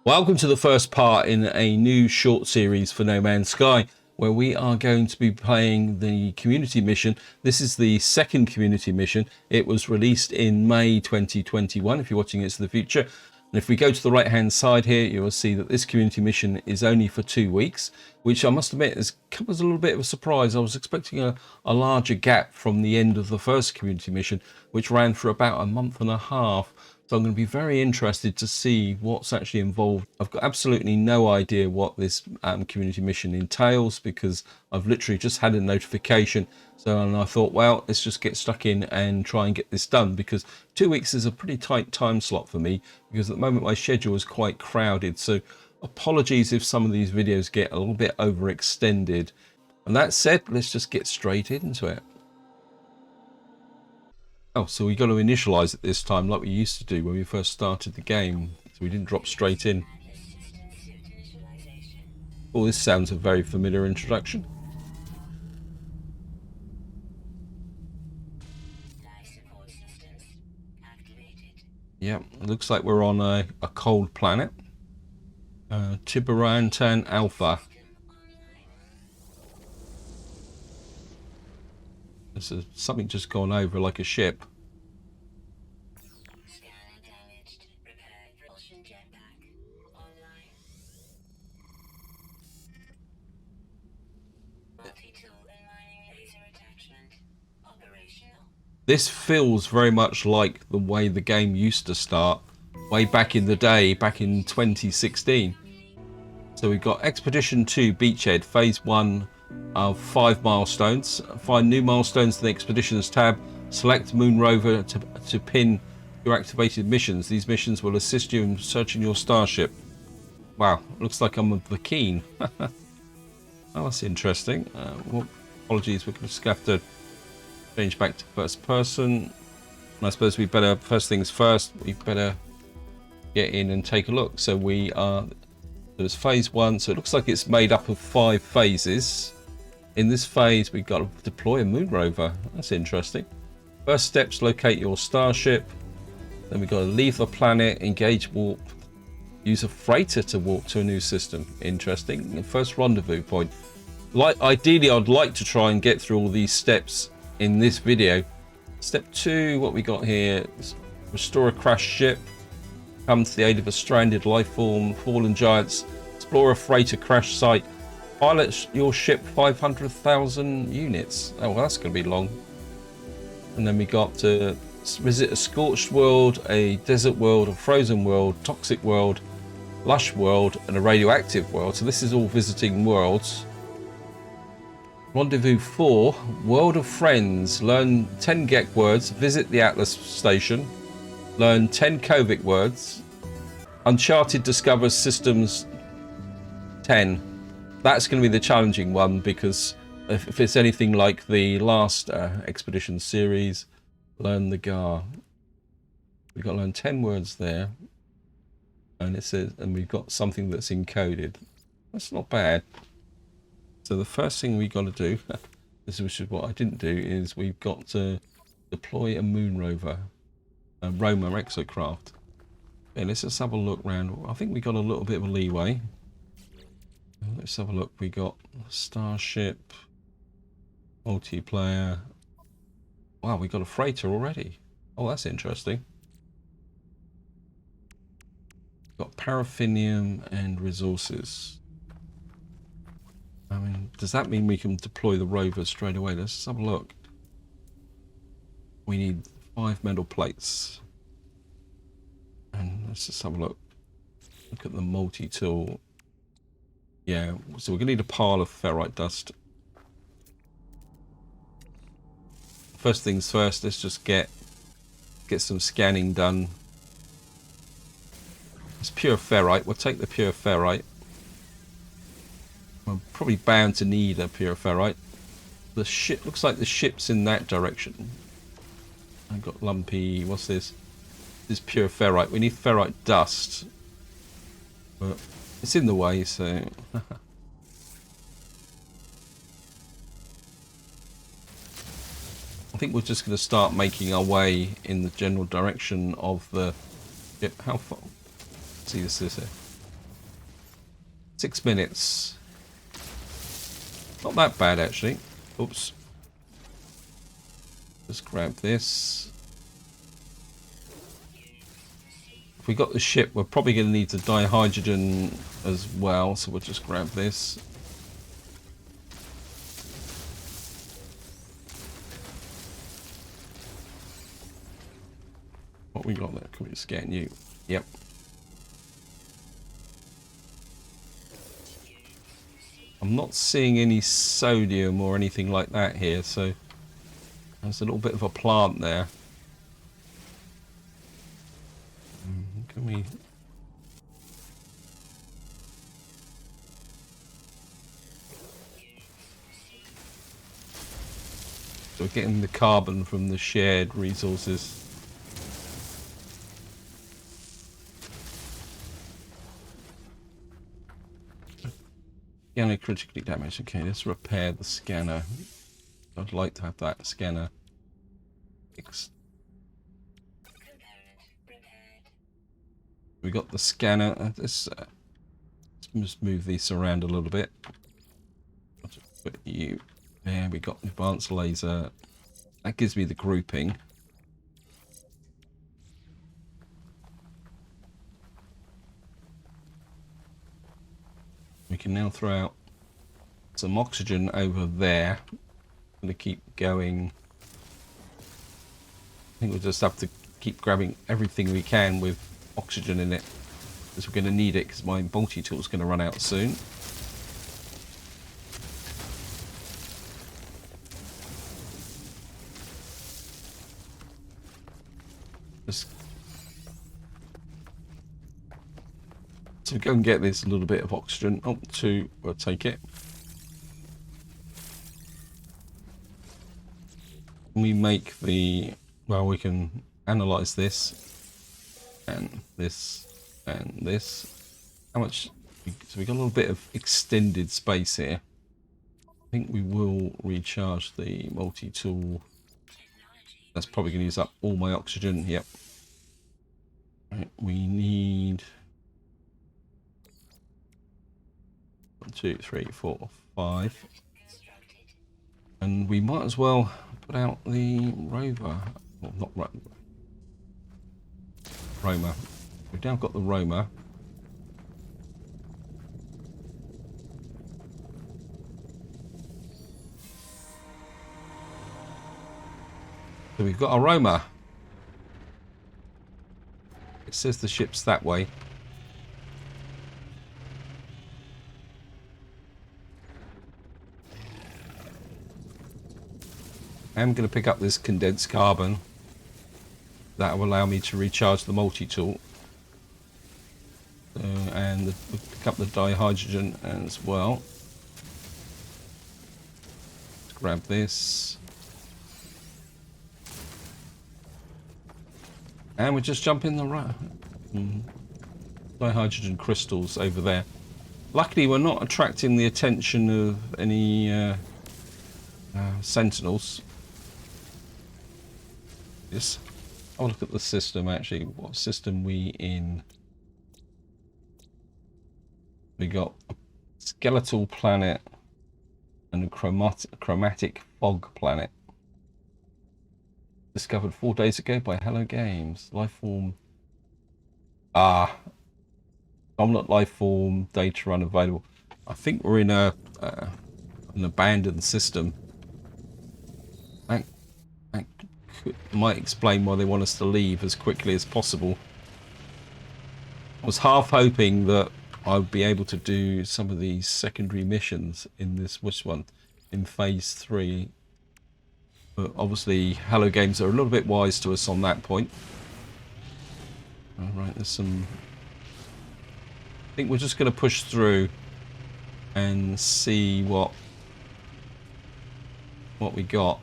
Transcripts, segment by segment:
Welcome to the first part in a new short series for No Man's Sky, where we are going to be playing the community mission. This is the second community mission. It was released in May 2021, if you're watching it to the future. And if we go to the right hand side here, you will see that this community mission is only for 2 weeks, which I must admit has come as a little bit of a surprise. I was expecting a larger gap from the end of the first community mission, which ran for about a month and a half. So I'm going to be very interested to see what's actually involved. I've got absolutely no idea what this community mission entails because I've literally just had a notification. And I thought, well, let's just get stuck in and try and get this done, because 2 weeks is a pretty tight time slot for me, because at the moment my schedule is quite crowded. So apologies if some of these videos get a little bit overextended. And that said, let's just get straight into it. Oh, so we got to initialize it this time like we used to do when we first started the game, so we didn't drop straight in. Oh, this sounds a very familiar introduction. Yeah, it looks like we're on a cold planet. Tiburantan Alpha. There's something just gone over like a ship. This feels very much like the way the game used to start way back in the day, back in 2016. So we've got Expedition 2 Beachhead, Phase 1 of 5 milestones. Find new milestones in the Expeditions tab. Select Moon Rover to pin your activated missions. These missions will assist you in searching your starship. Wow, looks like I'm the keen. Oh, that's interesting. Well, apologies, we're just going to have to change back to first person. And I suppose we better, first things first, we better get in and take a look. So we are, there's phase 1, so it looks like it's made up of 5 phases. In this phase we've got to deploy a moon rover. That's interesting. First steps, locate your starship. Then we've got to leave the planet, engage warp, use a freighter to warp to a new system. Interesting. First rendezvous point. Ideally I'd like to try and get through all these steps in this video. Step 2, what we got here, restore a crashed ship, come to the aid of a stranded life form, fallen giants, explore a freighter crash site, pilot your ship 500,000 units. Oh, well, that's going to be long. And then we got to visit a scorched world, a desert world, a frozen world, toxic world, lush world, and a radioactive world. So this is all visiting worlds. Rendezvous 4, World of Friends. Learn 10 Gek words, visit the Atlas station, learn 10 Kovic words. Uncharted discovers systems 10. That's going to be the challenging one, because if it's anything like the last Expedition series, learn the GAR. We've got to learn 10 words there. And it says, and we've got something that's encoded. That's not bad. So the first thing we got to do, this is what I didn't do, is we've got to deploy a moon rover, a Roma exocraft. Okay, let's just have a look around. I think we got a little bit of a leeway. Let's have a look. We got starship, multiplayer. Wow, we got a freighter already. Oh, that's interesting. Got paraffinium and resources. I mean, does that mean we can deploy the rover straight away? Let's have a look. We need 5 metal plates. And let's just have a look. Look at the multi-tool. Yeah, so we're going to need a pile of ferrite dust. First things first, let's just get some scanning done. It's pure ferrite. We'll take the pure ferrite. We're probably bound to need a pure ferrite. The ship looks like the ship's in that direction. I've got lumpy. What's this? This is pure ferrite. We need ferrite dust, but it's in the way, so. I think we're just going to start making our way in the general direction of the ship. How far? See this here. 6 minutes. Not that bad, actually. Oops. Just grab this. If we got the ship, we're probably going to need to dye hydrogen as well, so we'll just grab this. What we got there? Can we scan you? Yep. I'm not seeing any sodium or anything like that here, so there's a little bit of a plant there. Can we... So we're getting the carbon from the shared resources. Scanner critically damaged. Okay, let's repair the scanner. I'd like to have that scanner fixed. We got the scanner. Let's just move these around a little bit. I'll just put you there. We got advanced laser. That gives me the grouping. We can now throw out some oxygen over there. I'm going to keep going. I think we'll just have to keep grabbing everything we can with oxygen in it, because we're going to need it, because my multi-tool is going to run out soon. Just so go and get this a little bit of oxygen. Oh, 2, we'll take it. We make the, well, we can analyze this and this and this. How much? So we got a little bit of extended space here. I think we will recharge the multi-tool. That's probably going to use up all my oxygen. Yep. Right, we need 1, 2, 3, 4, 5. And we might as well put out the rover. Well, not rover. We've now got the rover. So we've got a rover. It says the ship's that way. I'm going to pick up this condensed carbon. That will allow me to recharge the multi-tool. And pick up the dihydrogen as well. Let's grab this. And we just jump in the dihydrogen crystals over there. Luckily, we're not attracting the attention of any sentinels. Yes. I'll look at the system actually. What system we in? We got a skeletal planet and a chromatic fog planet. Discovered 4 days ago by Hello Games. Lifeform. Dominant lifeform data unavailable. I think we're in an abandoned system. That might explain why they want us to leave as quickly as possible. I was half hoping that I would be able to do some of these secondary missions in this one in phase 3. But obviously Hello Games are a little bit wise to us on that point. Alright, there's some... I think we're just going to push through and see what we got.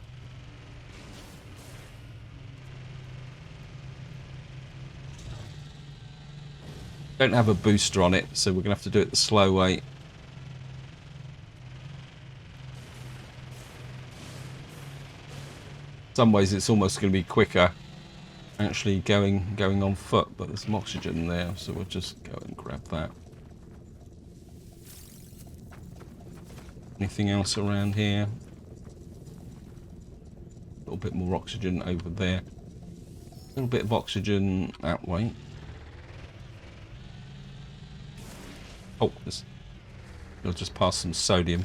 Don't have a booster on it, so we're going to have to do it the slow way. In some ways it's almost going to be quicker actually going on foot, but there's some oxygen there, so we'll just go and grab that. Anything else around here? A little bit more oxygen over there. A little bit of oxygen that way. Oh, we'll just pass some sodium.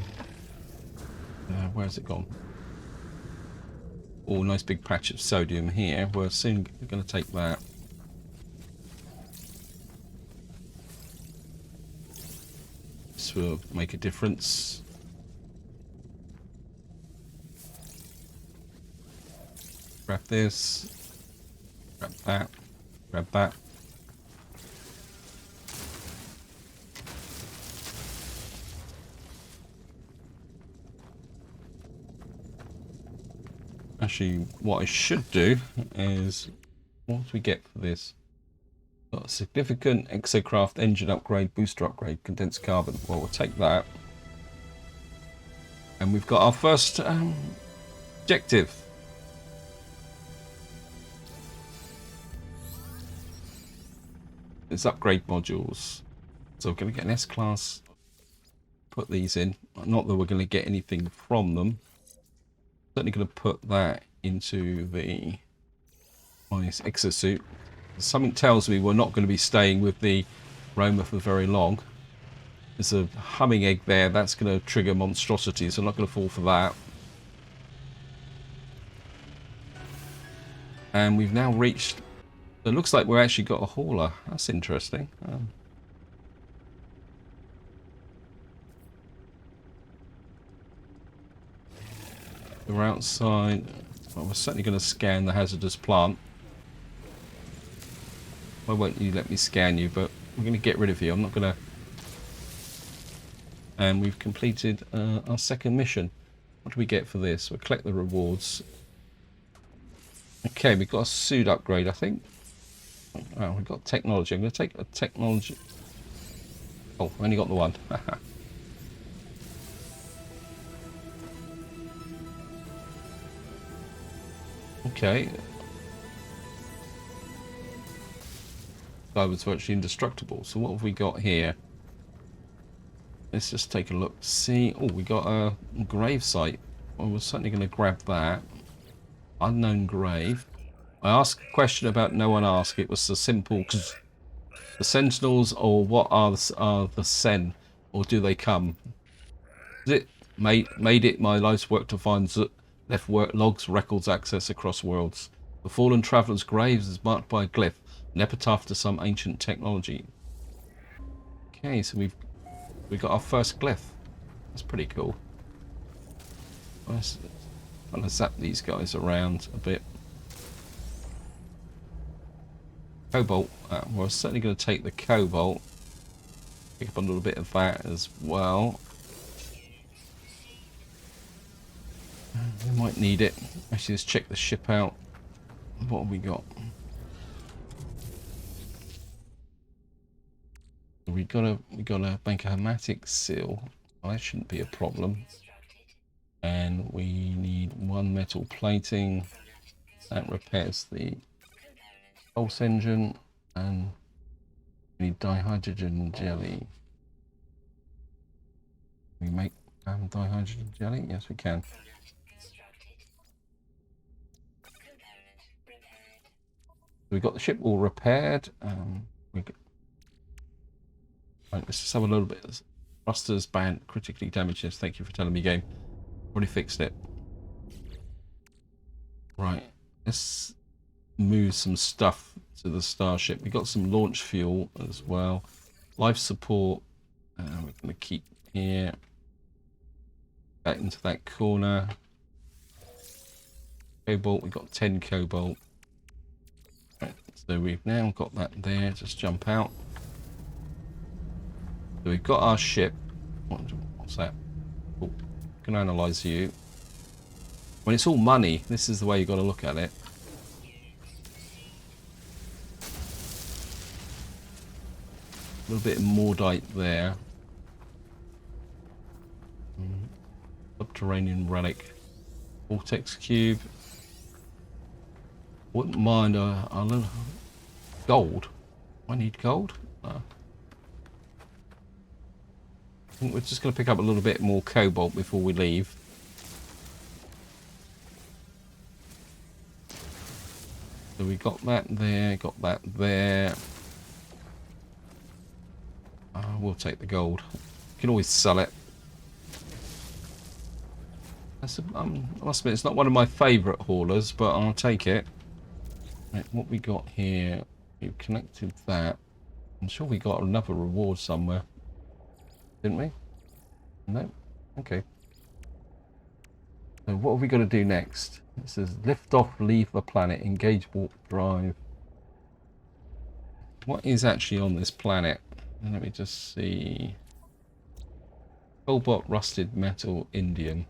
Where's it gone? Oh, nice big patch of sodium here. We're soon going to take that. This will make a difference. Grab this. Grab that. Grab that. Actually, what I should do is, what do we get for this? Got a significant exocraft engine upgrade, booster upgrade, condensed carbon. Well, we'll take that. And we've got our first objective. It's upgrade modules. So we're going to get an S-Class. Put these in. Not that we're going to get anything from them. Certainly going to put that into the nice exosuit. Something tells me we're not going to be staying with the Roma for very long. There's a humming egg there. That's going to trigger monstrosity, so I'm not going to fall for that. And we've now reached... It looks like we've actually got a hauler. That's interesting. We're outside. Well, we're certainly going to scan the hazardous plant. Why won't you let me scan you? But we're going to get rid of you. I'm not going to... And we've completed our second mission. What do we get for this? We'll collect the rewards. Okay, we've got a suit upgrade, I think. Oh, we've got technology. I'm going to take a technology... Oh, I only got the one. Okay. Guy was virtually indestructible. So what have we got here? Let's just take a look. See, oh, we got a grave site. Well, we're certainly going to grab that. Unknown grave. I asked a question about no one asked. It was so simple. The Sentinels, or what are the Sen, or do they come? Is it made it my life's work to find left work logs, records, access across worlds. The fallen traveller's graves is marked by a glyph, an epitaph to some ancient technology. Okay, so we've got our first glyph. That's pretty cool. Let's kind of zap these guys around a bit. Cobalt. We're certainly going to take the cobalt. Pick up a little bit of that as well. We might need it. Actually, let's check the ship out. What have we got? We got a make a hermetic seal. Well, that shouldn't be a problem. And we need one metal plating that repairs the pulse engine, and we need dihydrogen jelly. Can we make dihydrogen jelly? Yes, we can. We got the ship all repaired. Right, let's just have a little bit. Thrusters band critically damaged. Yes, thank you for telling me, game. Already fixed it. Right, let's move some stuff to the starship. We got some launch fuel as well. Life support. We're going to keep here. Back into that corner. Cobalt. We got 10 cobalt. Right, so we've now got that there. Just jump out. So we've got our ship. What's that? Oh, can analyze you. When it's all money, this is the way you've got to look at it. A little bit of Mordite there. Subterranean relic. Vortex cube. Wouldn't mind a little gold. I need gold. No. I think we're just going to pick up a little bit more cobalt before we leave. So we got that there, got that there. We'll take the gold. You can always sell it. I must admit, it's not one of my favourite haulers, but I'll take it. Right, what we got here? We've connected that. I'm sure we got another reward somewhere. Didn't we? No? Okay. So what have we got to do next? It says lift off, leave the planet, engage warp drive. What is actually on this planet? Let me just see. Cobalt, rusted metal, indium.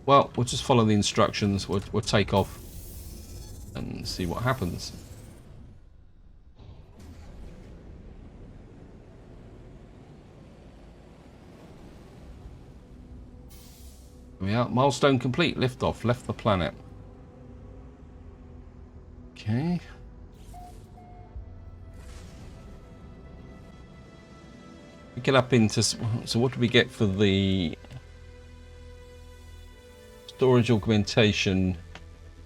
Well, we'll just follow the instructions. We'll take off and see what happens. Here we are. Milestone complete. Liftoff. Left the planet. Okay. We get up into... So what do we get for the storage augmentation?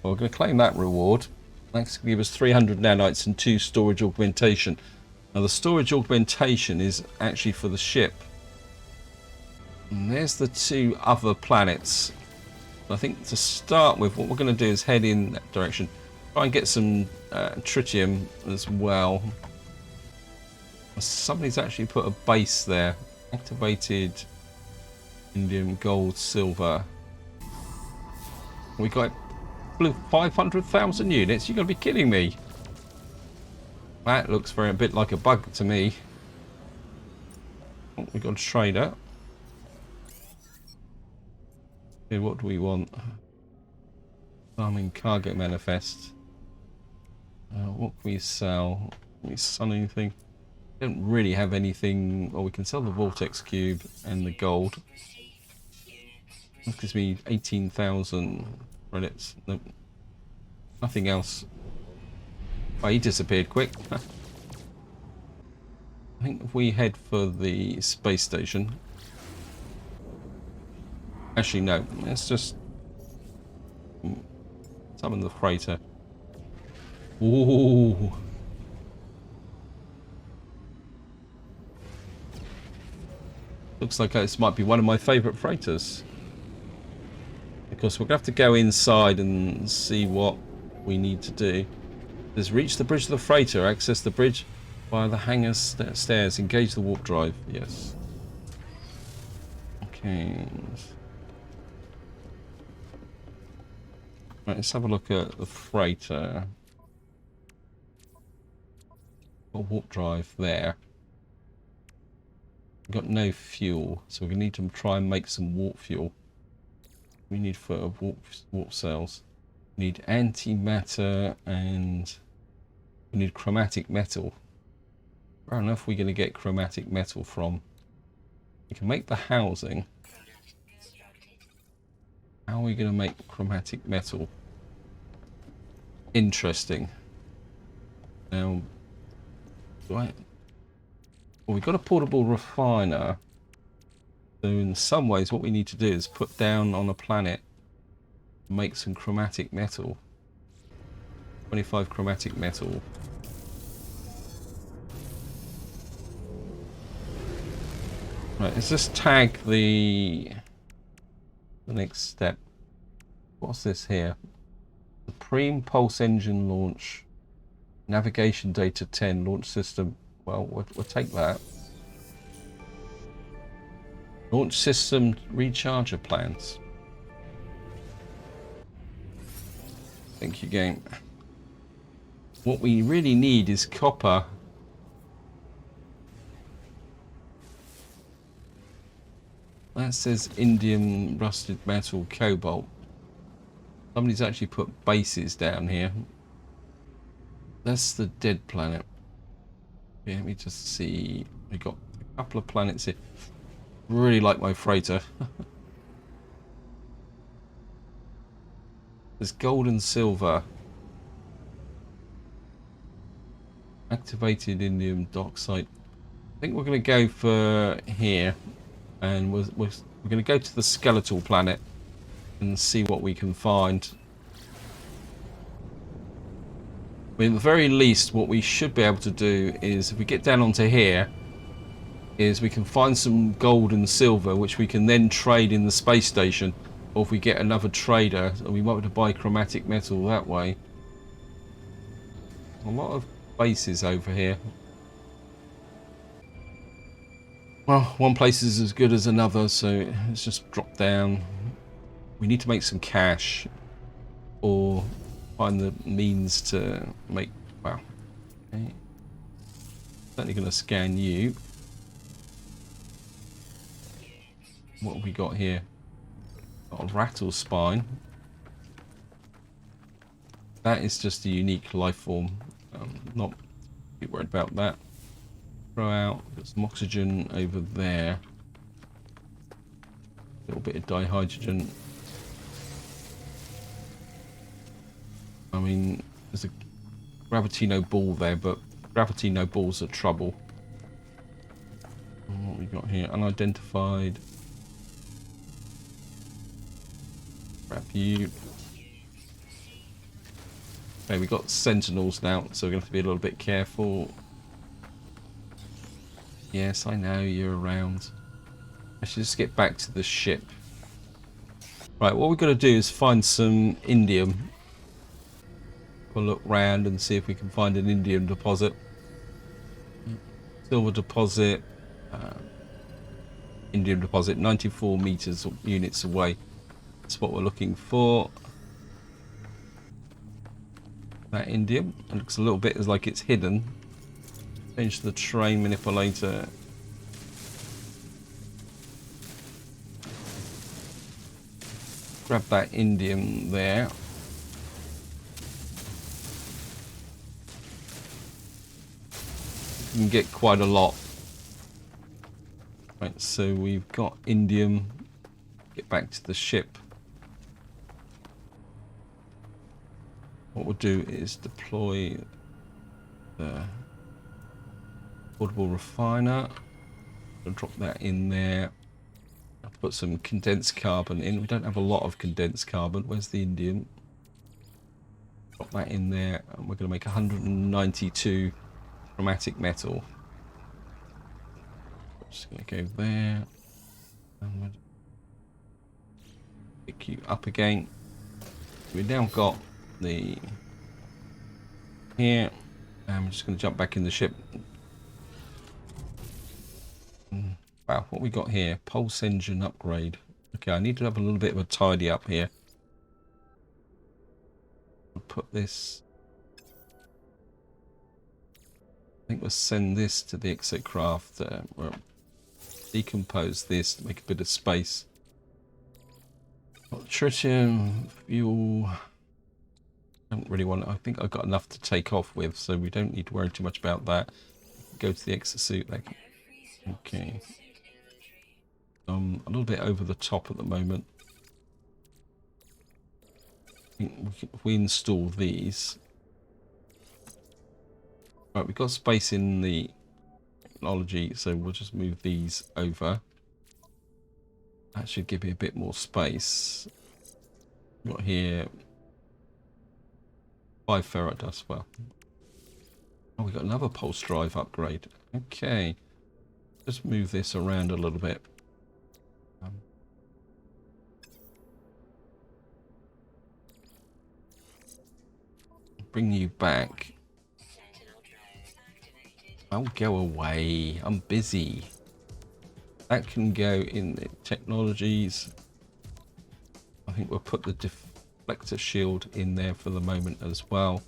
Well, we're going to claim that reward. That's going to give us 300 nanites and 2 storage augmentation. Now the storage augmentation is actually for the ship. And there's the 2 other planets. I think to start with, what we're going to do is head in that direction. Try and get some tritium as well. Somebody's actually put a base there. Activated indium, gold, silver. We got 500,000 units. You're going to be kidding me. That looks a bit like a bug to me. Oh, we got a trader. Okay, what do we want? Farming cargo manifest. What can we sell? Can we sell anything? Don't really have anything. Well, we can sell the vortex cube and the gold. That gives me 18,000 credits. Nope. Nothing else. Oh, he disappeared quick. I think if we head for the space station. Actually, no. Let's just summon the freighter. Ooh. Looks like this might be one of my favourite freighters. Because we're going to have to go inside and see what we need to do. There's reach the bridge of the freighter. Access the bridge via the hangar stairs. Engage the warp drive. Yes. Okay. Right, let's have a look at the freighter. Got warp drive there. We've got no fuel, so we need to try and make some warp fuel. We need for warp cells. We need antimatter and we need chromatic metal. Where on earth are we going to get chromatic metal from? We can make the housing. How are we going to make chromatic metal? Interesting. Now, right. Well, we've got a portable refiner. So in some ways, what we need to do is put down on a planet, make some chromatic metal. 25 chromatic metal. Right, let's just tag the next step. What's this here? Supreme Pulse Engine launch. Navigation data 10. Launch system. Well, we'll take that. Launch system recharger plans. Thank you, game. What we really need is copper. That says indium, rusted metal, cobalt. Somebody's actually put bases down here. That's the dead planet. Yeah, let me just see. We got a couple of planets here. Really like my freighter. There's gold and silver. Activated indium, dark site. think we're going to go for here, and we're going to go to the skeletal planet and see what we can find. I mean, at the very least, what we should be able to do is, if we get down onto here, is we can find some gold and silver, which we can then trade in the space station, or if we get another trader, we might be able to buy chromatic metal that way. A lot of bases over here. Well, one place is as good as another, so let's just drop down. We need to make some cash, or find the means to make. Wow. Okay. Certainly going to scan you. What have we got here? Got a rattle spine. That is just a unique life form. Not too worried about that. Throw out. Got some oxygen over there. A little bit of dihydrogen. I mean, there's a Gravitino ball there, but Gravitino balls are trouble. And what we got here? Unidentified. Grab you. Okay, we got sentinels now, so we're going to have to be a little bit careful. Yes, I know you're around. I should just get back to the ship. Right, what we're going to do is find some indium. We'll look round and see if we can find an indium deposit. Silver deposit. Indium deposit, 94 meters or units away. That's what we're looking for. That indium. It looks a little bit as like it's hidden. Change the terrain manipulator. Grab that indium there. You can get quite a lot. Right, so we've got indium. Get back to the ship. What we'll do is deploy the portable refiner. I'll drop that in there. I'll put some condensed carbon in. We don't have a lot of condensed carbon. Where's the indium? Drop that in there, and we're going to make 192 chromatic metal. Just going to go there. And we'll pick you up again. We've now got the here, and we're just going to jump back in the ship. Wow, what we got here? Pulse engine upgrade. Okay, I need to have a little bit of a tidy up here. I'll put this. I think we'll send this to the exocraft. We'll decompose this to make a bit of space. Tritium fuel. I don't really want. I think I've got enough to take off with, so we don't need to worry too much about that. Go to the exosuit. Okay. A little bit over the top at the moment. If we install these. Right, we've got space in the technology, so we'll just move these over. That should give me a bit more space. We've got here 5 ferrodust. Well, oh, we've got another pulse drive upgrade. Okay, just move this around a little bit. Bring you back. I'll go away. I'm busy. That can go in the technologies. I think we'll put the deflector shield in there for the moment as well.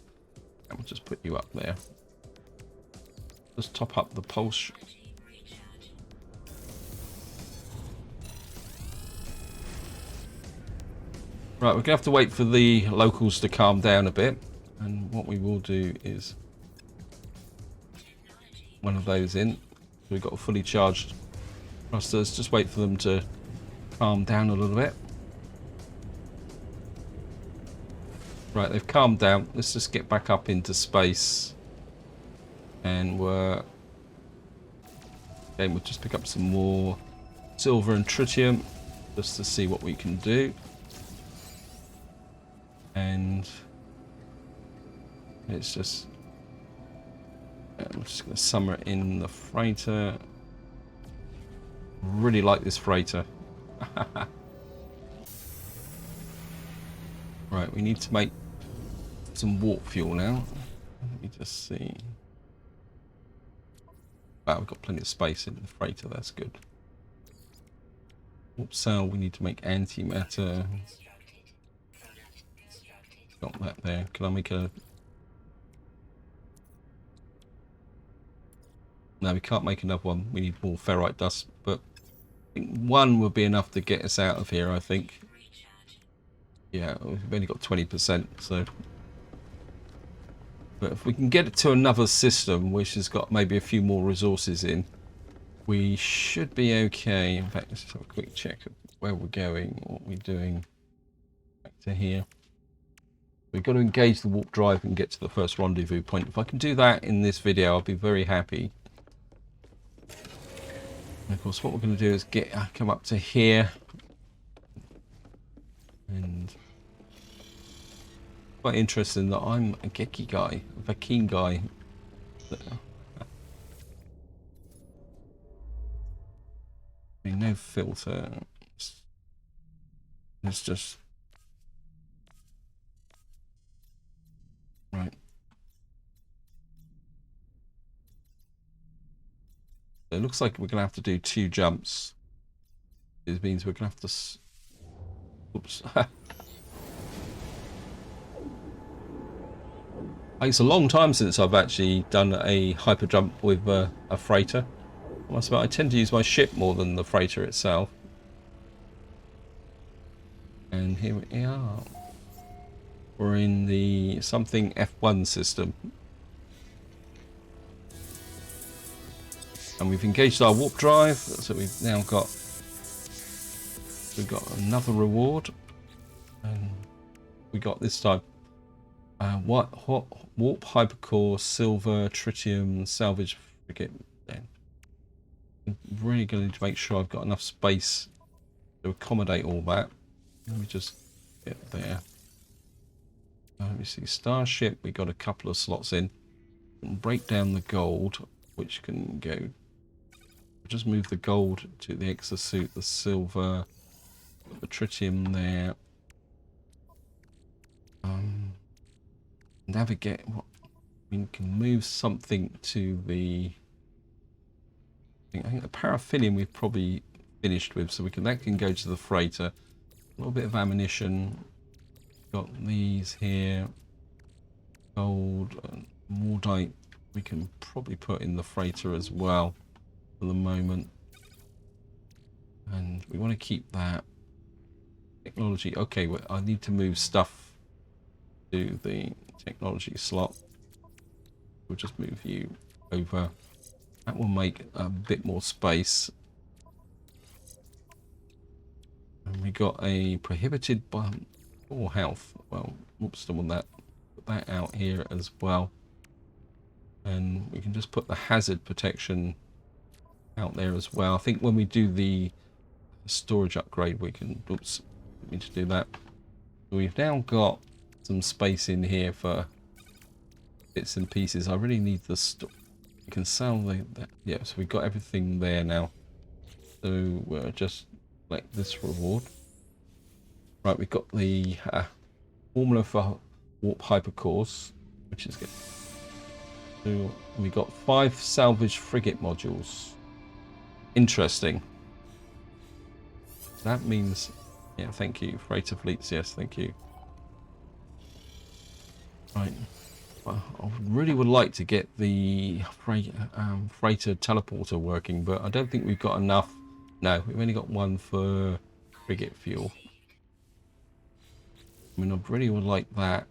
And we'll just put you up there. Just top up the pulse. Right, we're going to have to wait for the locals to calm down a bit. And what we will do is one of those in. We've got a fully charged thrusters. Just wait for them to calm down a little bit. Right, they've calmed down. Let's just get back up into space. And we're Okay, we'll just pick up some more silver and tritium just to see what we can do. And it's just, I'm just going to summer it in the freighter. Really like this freighter. Right, we need to make some warp fuel now. Let me just see. Wow, we've got plenty of space in the freighter, that's good. Warp cell, we need to make antimatter. Got that there. Can I make a... No, we can't make another one. We need more ferrite dust, but I think one would be enough to get us out of here, I think. Yeah, we've only got 20%, so... But if we can get it to another system, which has got maybe a few more resources in, we should be okay. In fact, let's just have a quick check of where we're going, what we're doing. Back to here. We've got to engage the warp drive and get to the first rendezvous point. If I can do that in this video, I'll be very happy. And of course, what we're going to do is come up to here. And quite interesting that I'm a geeky guy, a keen guy. No filter. It's just right. It looks like we're gonna have to do 2 jumps. It means we're gonna have to. Oops. It's a long time since I've actually done a hyper jump with a freighter. I tend to use my ship more than the freighter itself. And here we are. We're in the something F1 system. And we've engaged our warp drive, so we've now got another reward. And we got this time warp hypercore, silver, tritium, salvage frigate. I'm really going to make sure I've got enough space to accommodate all that. Let me just get there. Let me see, starship, we got a couple of slots in. We'll break down the gold, which can go. Just move the gold to the exosuit, the silver, the tritium there. Navigate. We can move something to the. I think the paraffinium we've probably finished with, so that can go to the freighter. A little bit of ammunition. Got these here. Gold, mordite. We can probably put in the freighter as well for the moment. And we want to keep that. Technology. Okay, well, I need to move stuff to the technology slot. We'll just move you over. That will make a bit more space. And we got a prohibited by 4 health. Well, whoops, don't want that. Put that out here as well. And we can just put the hazard protection out there as well. I think when we do the storage upgrade, we can. Oops, didn't mean to do that. We've now got some space in here for bits and pieces. I really need the you can sell that. Yeah, so we've got everything there now. So we'll just select this reward. Right, we've got the formula for warp hypercores, which is good. So we got 5 salvage frigate modules. Interesting. That means, yeah, thank you. Freighter fleets, yes, thank you. Right. Well, I really would like to get the freighter teleporter working, but I don't think we've got enough. No, we've only got 1 for frigate fuel. I mean, I really would like that.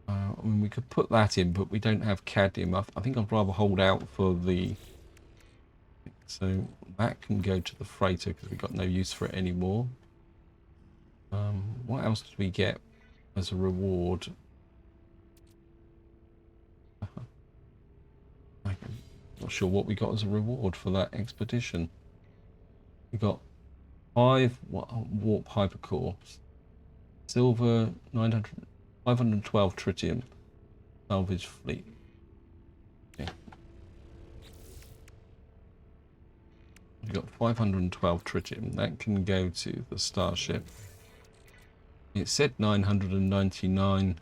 I mean, we could put that in, but we don't have cadmium. I think I'd rather hold out for the... So that can go to the freighter because we've got no use for it anymore. What else did we get as a reward? not sure what we got as a reward for that expedition. We got 5 warp hypercores, silver, 512 tritium, salvage fleet. Okay. We've got 512 tritium. That can go to the starship. It said 999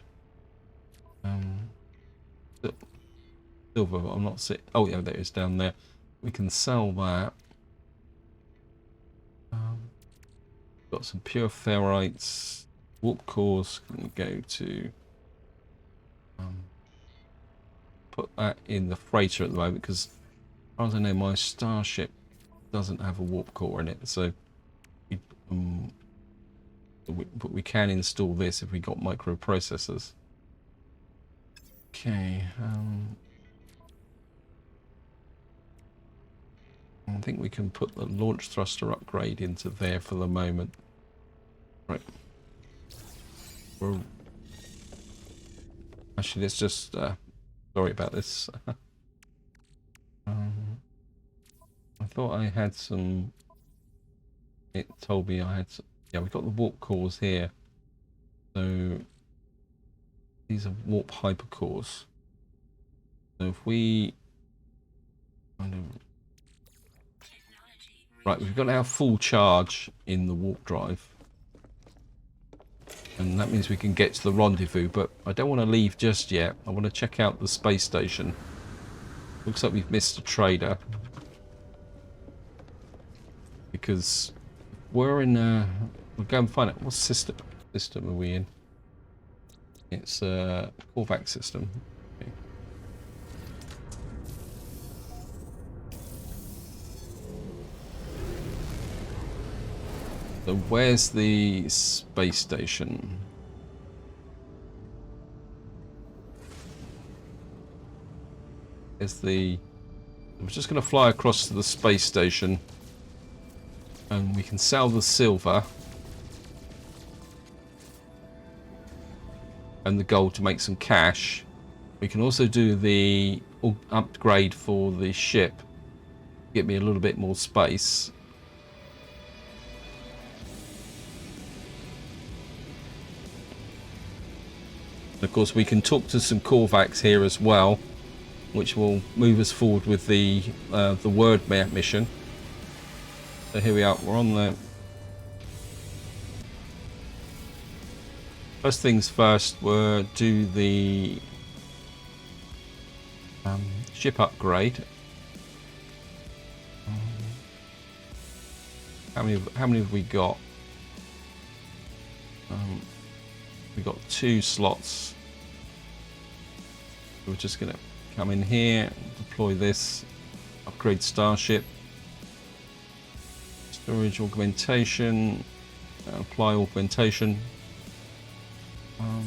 silver, but I'm not seeing. Oh yeah, there it is down there. We can sell that. Got some pure ferrites. Warp cores can go to. Put that in the freighter at the moment because, as far as I know, my starship doesn't have a warp core in it. So, but we can install this if we got microprocessors. Okay. I think we can put the launch thruster upgrade into there for the moment. Right. Actually, let's just... sorry about this. I thought I had some... It told me I had some... Yeah, we've got the warp cores here. So... These are warp hypercores. So if we... Right, we've got our full charge in the warp drive. And that means we can get to the rendezvous, but I don't want to leave just yet. I want to check out the space station. Looks like we've missed a trader. Because we're in we'll go and find out what system are we in. It's a Korvax system. Okay. So where's the space station? There's the... I'm just going to fly across to the space station. And we can sell the silver. And the gold to make some cash. We can also do the upgrade for the ship. Get me a little bit more space. Of course, we can talk to some Korvax here as well, which will move us forward with the word map mission. So here we are. We're on the first things first. We'll do the ship upgrade. How many have we got? We've got 2 slots. We're just going to come in here, deploy this, upgrade starship, storage augmentation, apply augmentation. I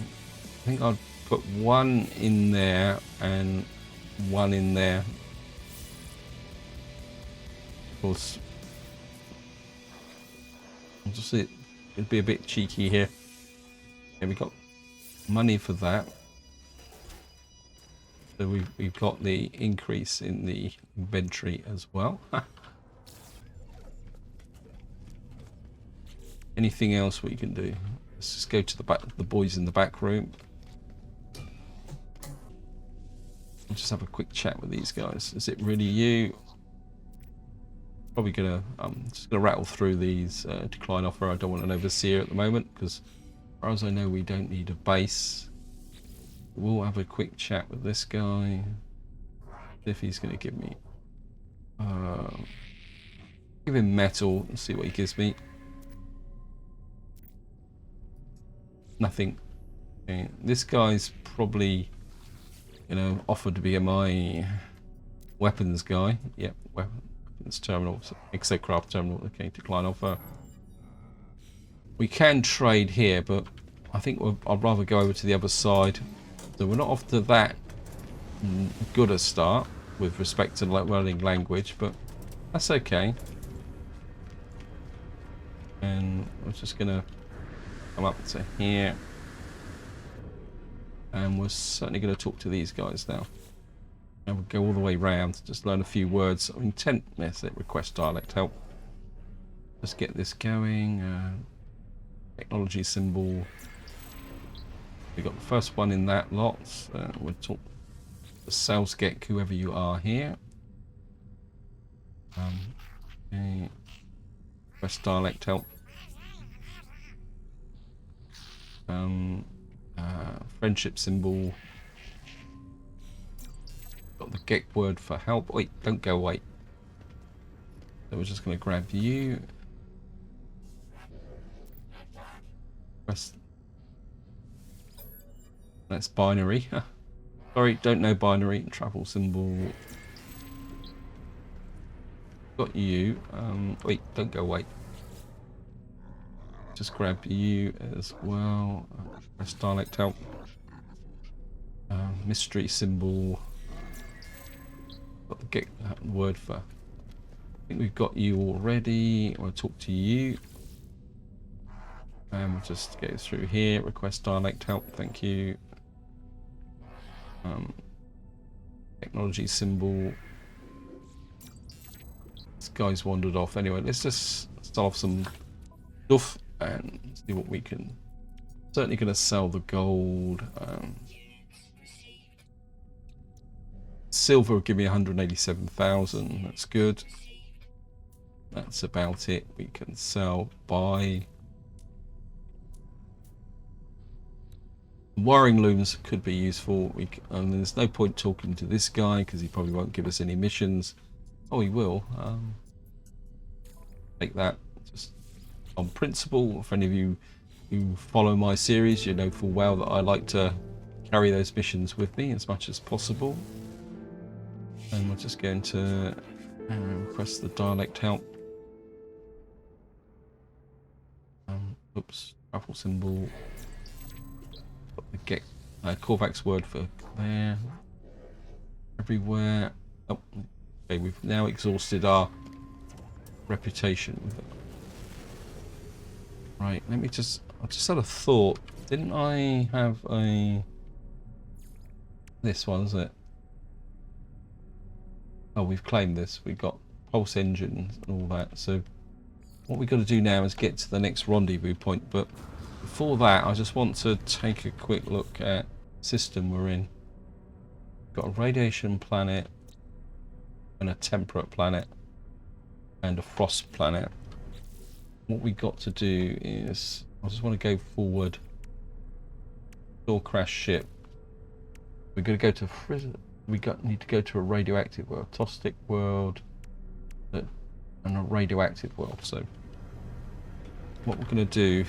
think I'd put 1 in there and 1 in there. Of course, I'll just see it'd be a bit cheeky here. Yeah, we got money for that. So we've got the increase in the inventory as well. Anything else we can do? Let's just go to the boys in the back room. I'll just have a quick chat with these guys. Is it really you? Probably gonna just gonna rattle through these. Decline offer. I don't want an overseer at the moment because, as far as I know, we don't need a base. We'll have a quick chat with this guy. If he's going to give me... give him metal and see what he gives me. Nothing. Okay. This guy's probably, offered to be my weapons guy. Yep, weapons terminal, exocraft terminal. Okay, decline offer. We can trade here, but I think I'd rather go over to the other side. So we're not off to that good a start with respect to learning language, but that's okay. And we're just gonna come up to here, and we're certainly going to talk to these guys now. And we'll go all the way round, just learn a few words of intent. Yes, it request dialect help. Just get this going. Technology symbol. We got the first one in that lot. We'll talk the sales get whoever you are here. Okay. Request dialect help. Friendship symbol. Got the get word for help. Wait, don't go away. So we're just going to grab you. Press. That's binary. Sorry, don't know binary. Travel symbol. Got you. Wait, don't go away. Just grab you as well. Press dialect help. Mystery symbol. Got the get word for. I think we've got you already. I'll talk to you. And we'll just go through here. Request dialect help. Thank you. Technology symbol. This guy's wandered off. Anyway, let's just solve some stuff and see what we can. Certainly going to sell the gold. Silver will give me 187,000. That's good. That's about it. We can sell, buy. Wiring looms could be useful. And there's no point talking to this guy because he probably won't give us any missions. Oh, he will. Take that just on principle. For any of you who follow my series, you know full well that I like to carry those missions with me as much as possible. And we're just going to press the dialect help. Oops, travel symbol. Got the get Korvax word for there. Everywhere. Oh, okay, we've now exhausted our reputation with it. Right, let me just. I just had a thought. Didn't I have a? This one, is it? Oh, we've claimed this. We've got pulse engines and all that. So what we've got to do now is get to the next rendezvous point. But before that, I just want to take a quick look at the system we're in. We've got a radiation planet and a temperate planet and a frost planet. What we got to do is, I just want to go forward. Door crash ship. We're going to go to need to go to a radioactive world, Tostic world, and a radioactive world. So what we're going to do,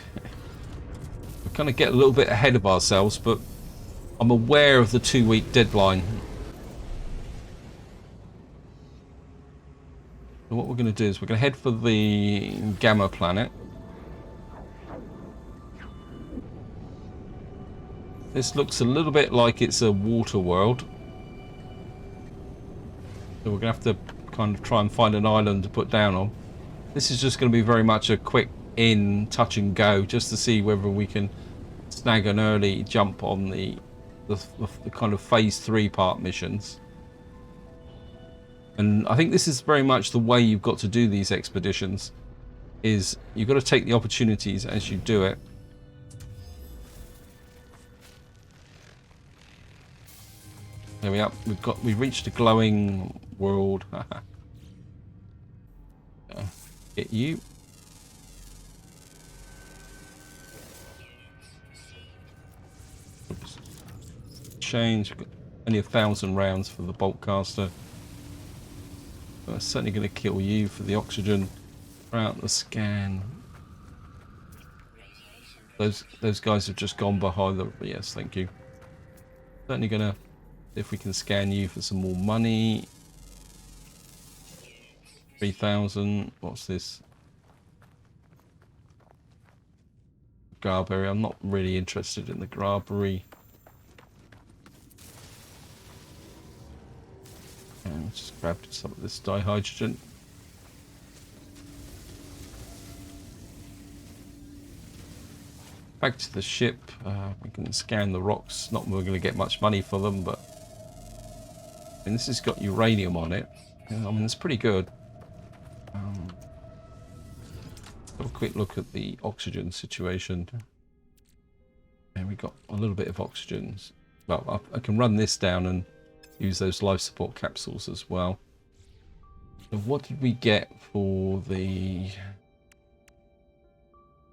we kind of get a little bit ahead of ourselves, but I'm aware of the 2-week deadline. So what we're going to do is we're going to head for the Gamma planet. This looks a little bit like it's a water world. So we're going to have to kind of try and find an island to put down on. This is just going to be very much a quick in, touch and go, just to see whether we can snag an early jump on the kind of phase 3 part missions. And I think this is very much the way you've got to do these expeditions, is you've got to take the opportunities as you do it. There we are. We've reached a glowing world. Get you. Oops. Change. We've got only 1,000 rounds for the bolt caster. But I'm certainly going to kill you for the oxygen. Out the scan. Those guys have just gone behind the. Yes, thank you. Certainly going to. If we can scan you for some more money. 3,000. What's this? Garberry. I'm not really interested in the Garberry. And just grab some of this dihydrogen. Back to the ship. We can scan the rocks. Not we're going to get much money for them, but And this has got uranium on it. I mean, it's pretty good. Have a quick look at the oxygen situation. And we got a little bit of oxygen. Well, I can run this down and use those life support capsules as well. So what did we get for the...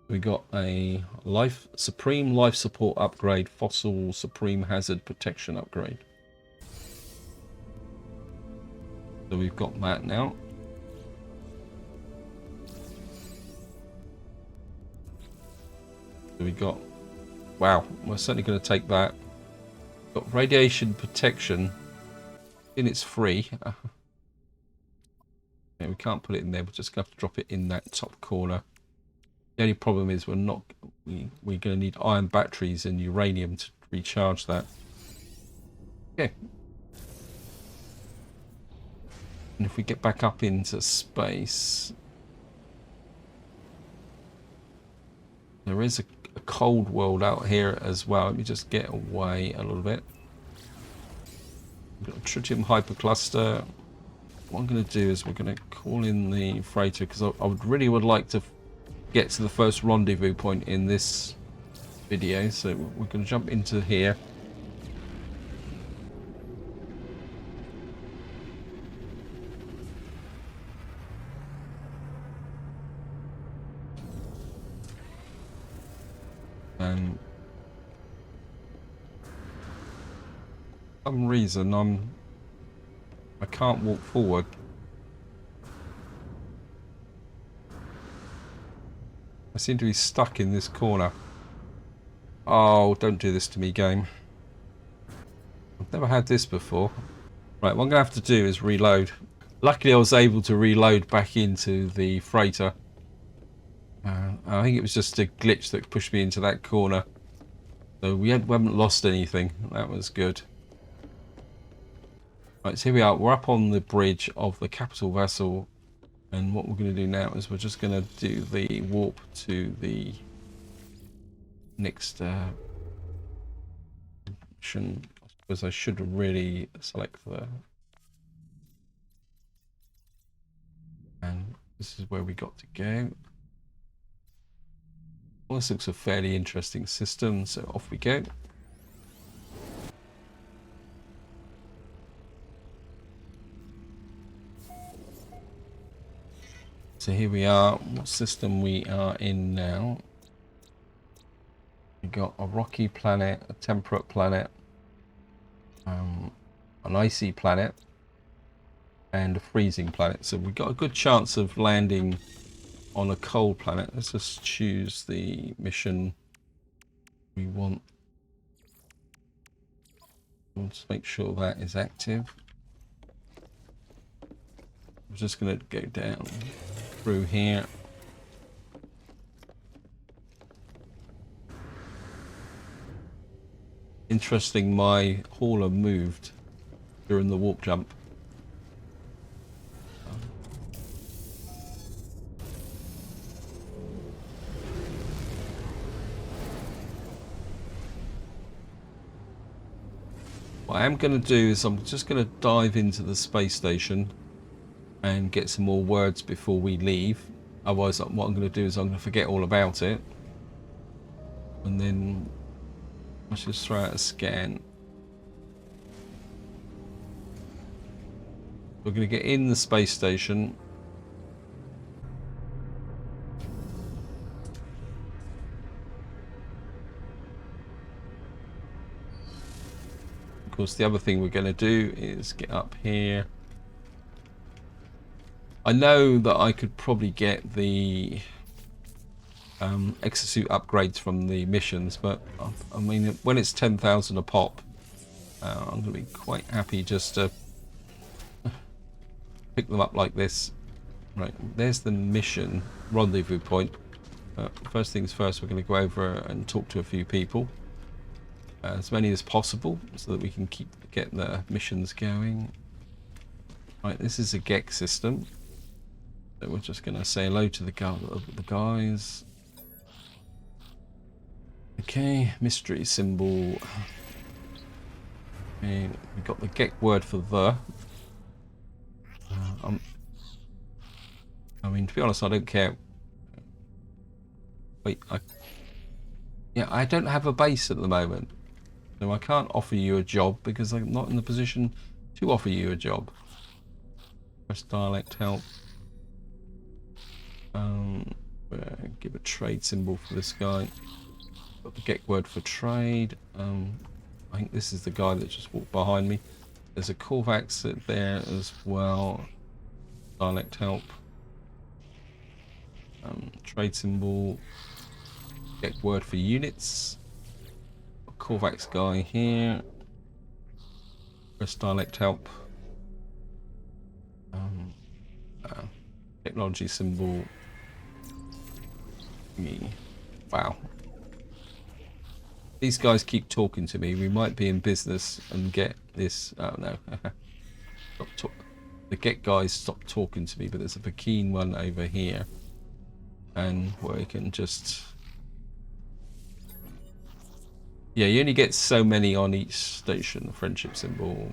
We got a Supreme Life Support upgrade, Fossil Supreme Hazard Protection upgrade. So we've got that now. So we got... Wow, we're certainly going to take that. Got Radiation Protection. And it's free. Yeah, we can't put it in there. We're just going to have to drop it in that top corner. The only problem is we're going to need iron batteries and uranium to recharge that. Okay. And if we get back up into space, there is a cold world out here as well. Let me just get away a little bit. We've got a tritium hypercluster. What I'm going to do is we're going to call in the freighter because I would like to get to the first rendezvous point in this video. So we're going to jump into here. And for some reason I can't walk forward. I seem to be stuck in this corner. Oh, don't do this to me, game. I've never had this before. Right, what I'm going to have to do is reload. Luckily I was able to reload back into the freighter. I think it was just a glitch that pushed me into that corner. So we haven't lost anything. That was good. Right, so here we are. We're up on the bridge of the capital vessel. And what we're going to do now is we're just going to do the warp to the next mission. I suppose I should really select the... And this is where we got to go. Well, this looks a fairly interesting system, so off we go. So here we are, what system we are in now. We've got a rocky planet, a temperate planet, an icy planet, and a freezing planet. So we've got a good chance of landing on a cold planet. Let's just choose the mission we want. Let's make sure that is active. I'm just going to go down through here. Interesting, my hauler moved during the warp jump. What I am going to do is I'm just going to dive into the space station and get some more words before we leave. Otherwise, what I'm going to do is I'm going to forget all about it. And then let's just throw out a scan. We're going to get in the space station. Of course, the other thing we're going to do is get up here. I know that I could probably get the exosuit upgrades from the missions, but I mean, when it's 10,000 a pop, I'm going to be quite happy just to pick them up like this. Right, there's the mission rendezvous point. First things first, we're going to go over and talk to a few people, as many as possible, so that we can get the missions going. Right, this is a GEC system. So we're just going to say hello to the guys. Okay, mystery symbol. And we got the get word for the. I mean, to be honest, I don't care. Wait, I don't have a base at the moment, so I can't offer you a job because I'm not in the position to offer you a job. Press dialect help. Give a trade symbol for this guy. Got the get word for trade. I think this is the guy that just walked behind me. There's a Corvax there as well. Dialect help. Trade symbol. Get word for units. A Corvax guy here. Press dialect help. Technology symbol. Wow. These guys keep talking to me. We might be in business and get this. Oh no. The get guys stop talking to me, but there's a Vakeen one over here. And where we can just. Yeah, you only get so many on each station. Friendship symbol.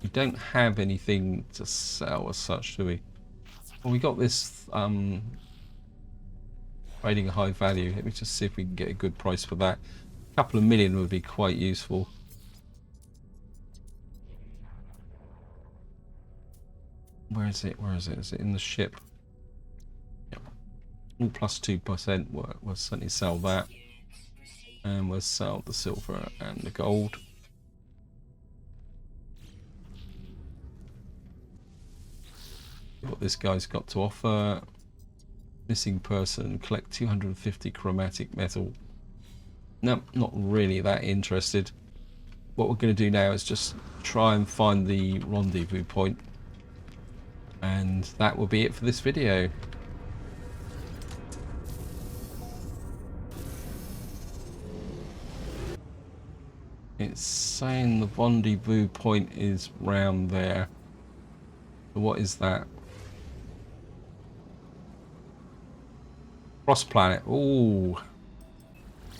We don't have anything to sell as such, do we? Well, we got this trading a high value. Let me just see if we can get a good price for that. A couple of million would be quite useful. Where is it? Where is it? Is it in the ship? Yep. All plus 2%. We'll certainly sell that. And we'll sell the silver and the gold. What this guy's got to offer. Missing person, collect 250 chromatic metal. No, not really that interested. What we're going to do now is just try and find the rendezvous point. And that will be it for this video. It's saying the rendezvous point is round there. So what is that? Frost planet. Ooh.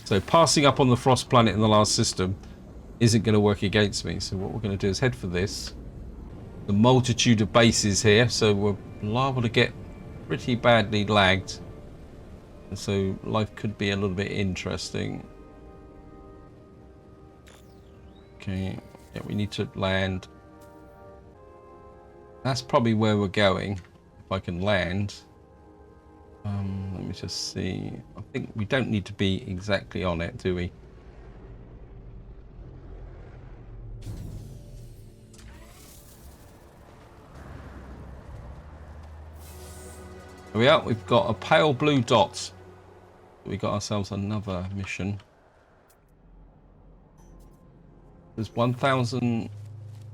So passing up on the frost planet in the last system isn't going to work against me. So what we're going to do is head for this. The multitude of bases here, so we're liable to get pretty badly lagged. And so life could be a little bit interesting. Okay, yeah, we need to land. That's probably where we're going, if I can land. Let me just see. I think we don't need to be exactly on it, do we? Here we are. We've got a pale blue dot. We got ourselves another mission. There's 1,000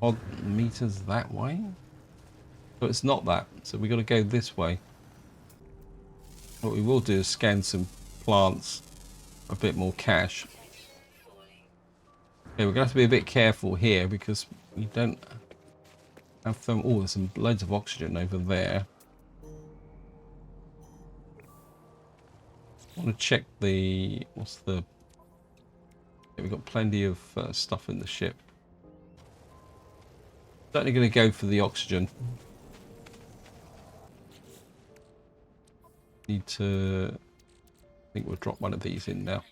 odd meters that way, but it's not that. So we got to go this way. What we will do is scan some plants, a bit more cash. Okay, we're going to have to be a bit careful here because we don't have them. Oh, there's some loads of oxygen over there. I want to check the. What's the. Yeah, we've got plenty of stuff in the ship. Certainly going to go for the oxygen. Need to. I think we'll drop one of these in now.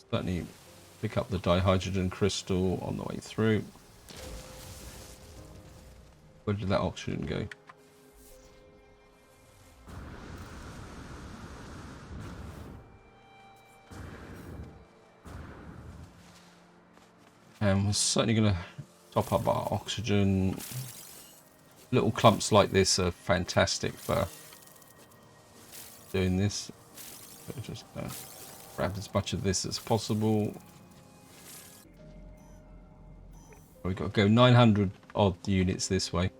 Certainly pick up the dihydrogen crystal on the way through. Where did that oxygen go? And we're certainly going to top up our oxygen. Little clumps like this are fantastic for doing this. So just grab as much of this as possible. We've got to go 900 odd units this way.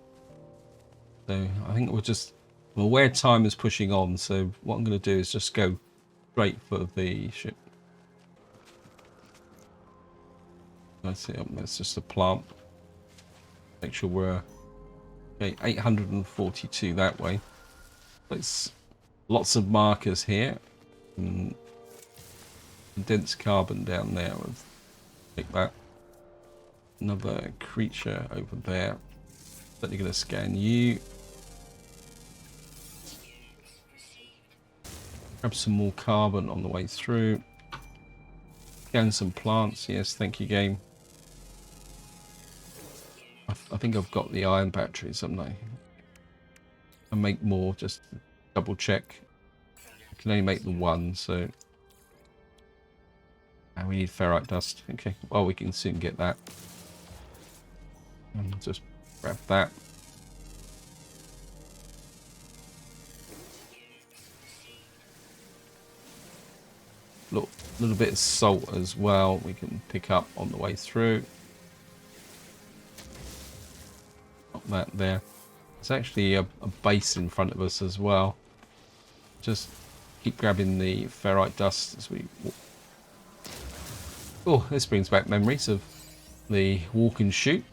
So I think we'll just, well, where time is pushing on, so what I'm going to do is just go straight for the ship. Let's see, that's just a plant. Make sure we're okay, 842 that way. There's lots of markers here. And dense carbon down there. Take that. Another creature over there. Certainly going to scan you. Grab some more carbon on the way through. Scan some plants. Yes, thank you, game. I think I've got the iron batteries, haven't I? I make more, just double check. I can only make the one, so... And we need ferrite dust. Okay, well, we can soon get that. And just grab that. Look, a little bit of salt as well we can pick up on the way through. Got that there. There's actually a base in front of us as well. Just keep grabbing the ferrite dust as we walk. Oh, this brings back memories of the walk and shoot.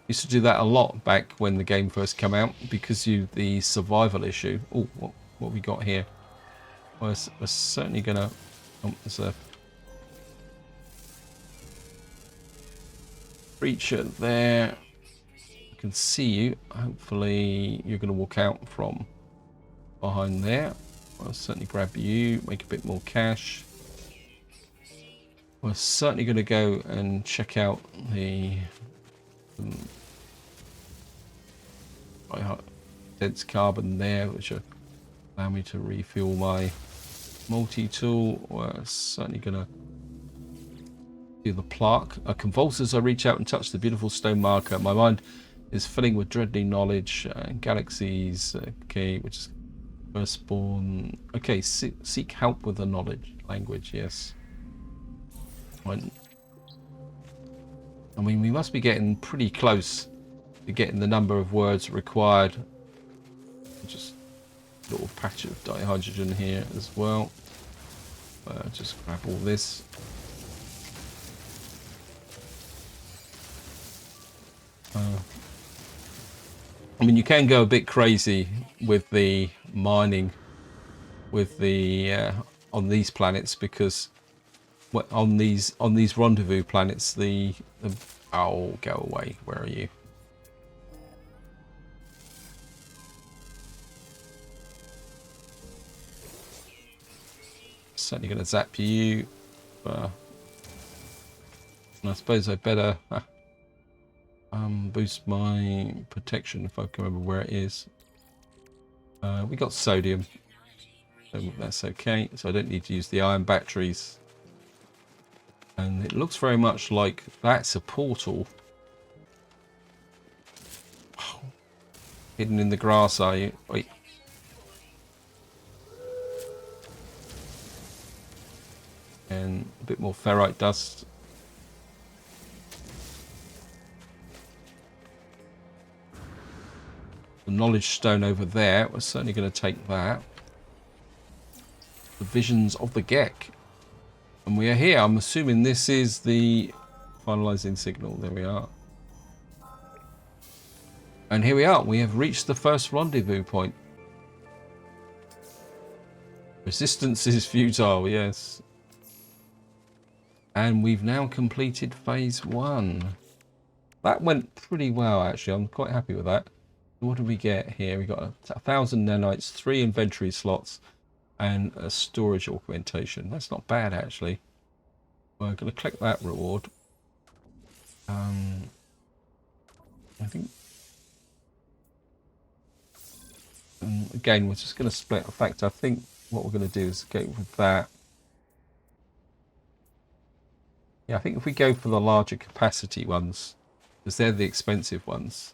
Used to do that a lot back when the game first came out because the survival issue. Oh, what we got here? Well, we're certainly gonna. Oh, there's a creature there. I can see you. Hopefully, you're gonna walk out from behind there. I'll certainly grab you, make a bit more cash. We're certainly going to go and check out the dense carbon there, which will allow me to refuel my multi-tool. We're certainly going to do the plaque. Convulsed as I reach out and touch the beautiful stone marker. My mind is filling with dreading knowledge and galaxies. Okay, which is Firstborn. Okay, seek help with the knowledge language. Yes. Right. I mean, we must be getting pretty close to getting the number of words required. Just a little patch of dihydrogen here as well. Just grab all this. I mean, you can go a bit crazy with the mining with the on these planets because on these rendezvous planets the oh, go away, where are you? Certainly going to zap you, and I suppose I better boost my protection if I can remember where it is. We got sodium, so that's okay. So I don't need to use the iron batteries. And it looks very much like that's a portal. Oh, hidden in the grass, are you? Wait. And a bit more ferrite dust. The knowledge stone over there, we're certainly going to take that. The visions of the Gek. And we are here. I'm assuming this is the finalizing signal. There we are. And here we are. We have reached the first rendezvous point. Resistance is futile, yes. And we've now completed phase 1. That went pretty well, actually. I'm quite happy with that. What did we get here? We got 1,000 nanites, 3 inventory slots, and a storage augmentation. That's not bad, actually. We're going to click that reward. I think. Again, we're just going to split. In fact, I think what we're going to do is go with that. Yeah, I think if we go for the larger capacity ones, because they're the expensive ones.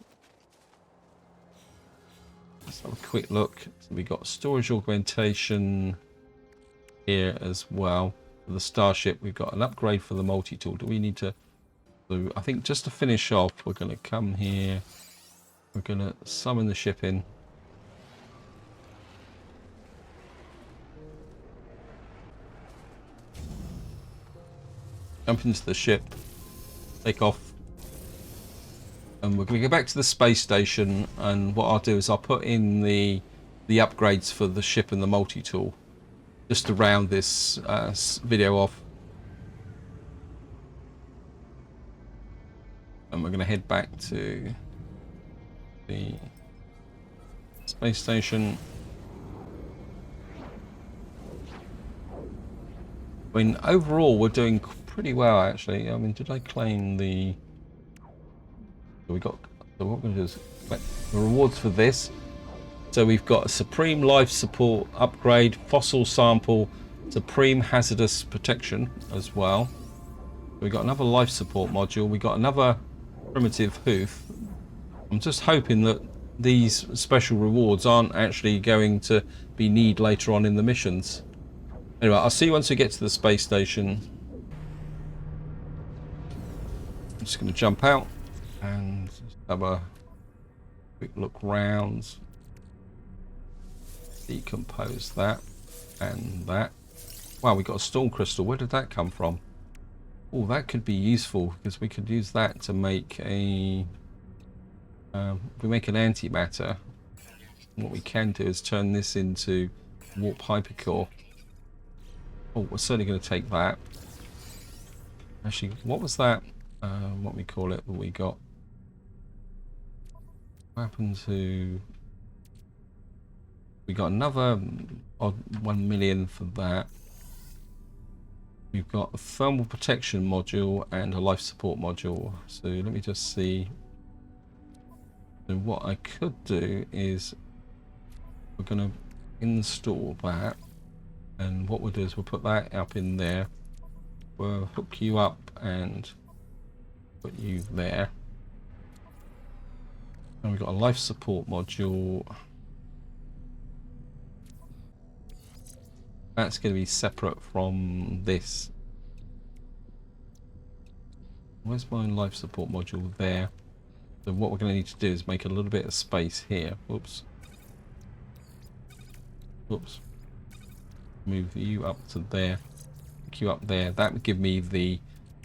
Let's have a quick look. So we got storage augmentation here as well. For the starship, we've got an upgrade for the multi-tool. Do we need to... So I think just to finish off, we're going to come here. We're going to summon the ship in. Jump into the ship. Take off. And we're going to go back to the space station, and what I'll do is I'll put in the upgrades for the ship and the multi-tool just to round this video off. And we're going to head back to the space station. I mean, overall we're doing pretty well actually. I mean, did I claim the... So what we're going to do is the rewards for this. So we've got a Supreme Life Support upgrade, Fossil Sample, Supreme Hazardous Protection as well. We've got another Life Support module. We got another Primitive Hoof. I'm just hoping that these special rewards aren't actually going to be need later on in the missions. Anyway, I'll see you once we get to the space station. I'm just going to jump out and have a quick look round. Decompose that and that. Wow, we got a storm crystal. Where did that come from? Oh, that could be useful because we could use that to make a... if we make an antimatter, what we can do is turn this into warp hypercore. Oh, we're certainly going to take that. Actually, what was that? What we call it that we got? What happened to... We got another odd 1 million for that. We've got a thermal protection module and a life support module. So let me just see. So what I could do is we're going to install that, and what we'll do is we'll put that up in there. We'll hook you up and put you there. And we've got a life support module. That's going to be separate from this. Where's my life support module? There. So what we're going to need to do is make a little bit of space here. Oops. Oops. Move you up to there. Pick you up there. That would give me the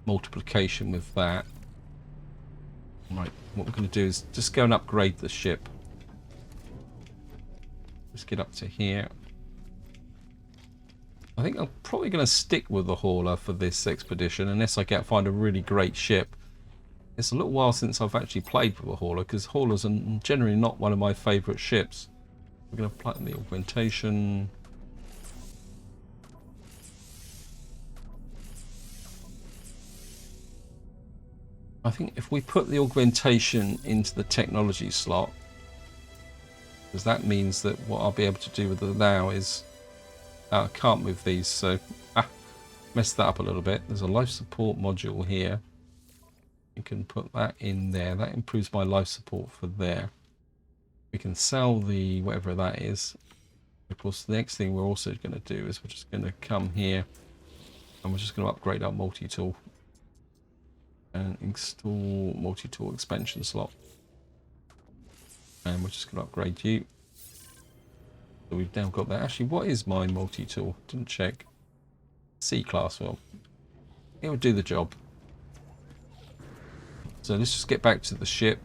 multiplication with that. Right. What we're going to do is just go and upgrade the ship. Let's get up to here. I think I'm probably going to stick with the hauler for this expedition unless I find a really great ship. It's a little while since I've actually played with a hauler because haulers are generally not one of my favourite ships. We're going to apply the augmentation. I think if we put the augmentation into the technology slot, because that means that what I'll be able to do with it now is I can't move these, so messed that up a little bit. There's a life support module here. You can put that in there. That improves my life support for there. We can sell the whatever that is. Of course, the next thing we're also going to do is we're just going to come here and we're just going to upgrade our multi-tool and install multi-tool expansion slot. And we're just going to upgrade you. So we've now got that. Actually, what is my multi-tool? Didn't check. C-class. Well, it would do the job. So let's just get back to the ship.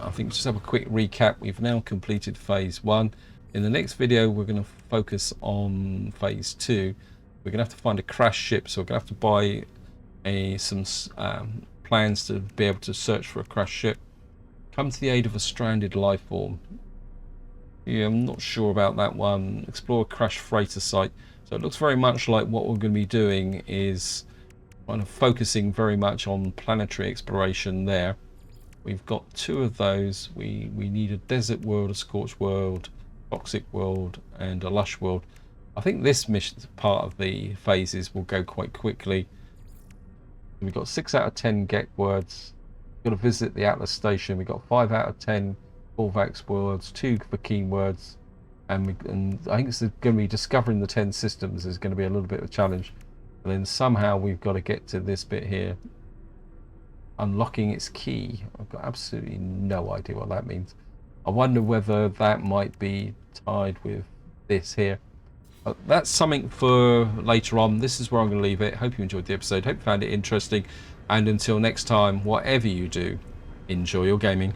I think just have a quick recap. We've now completed phase 1. In the next video, we're going to focus on phase 2. We're going to have to find a crash ship, so we're going to have to buy some plans to be able to search for a crash ship. Come to the aid of a stranded life form. Yeah, I'm not sure about that one. Explore a crashed freighter site. So it looks very much like what we're going to be doing is kind of focusing very much on planetary exploration there. We've got 2 of those. We need a desert world, a scorched world, toxic world, and a lush world. I think this mission part of the phases will go quite quickly. We've got 6 out of 10 get words. We've got to visit the Atlas station. We've got 5 out of 10 Corvax words, 2 for keen words, and I think it's going to be discovering the 10 systems is going to be a little bit of a challenge. And then somehow we've got to get to this bit here, unlocking its key. I've got absolutely no idea what that means. I wonder whether that might be tied with this here. But that's something for later on. This is where I'm going to leave it. Hope you enjoyed the episode. Hope you found it interesting. And until next time, whatever you do, enjoy your gaming.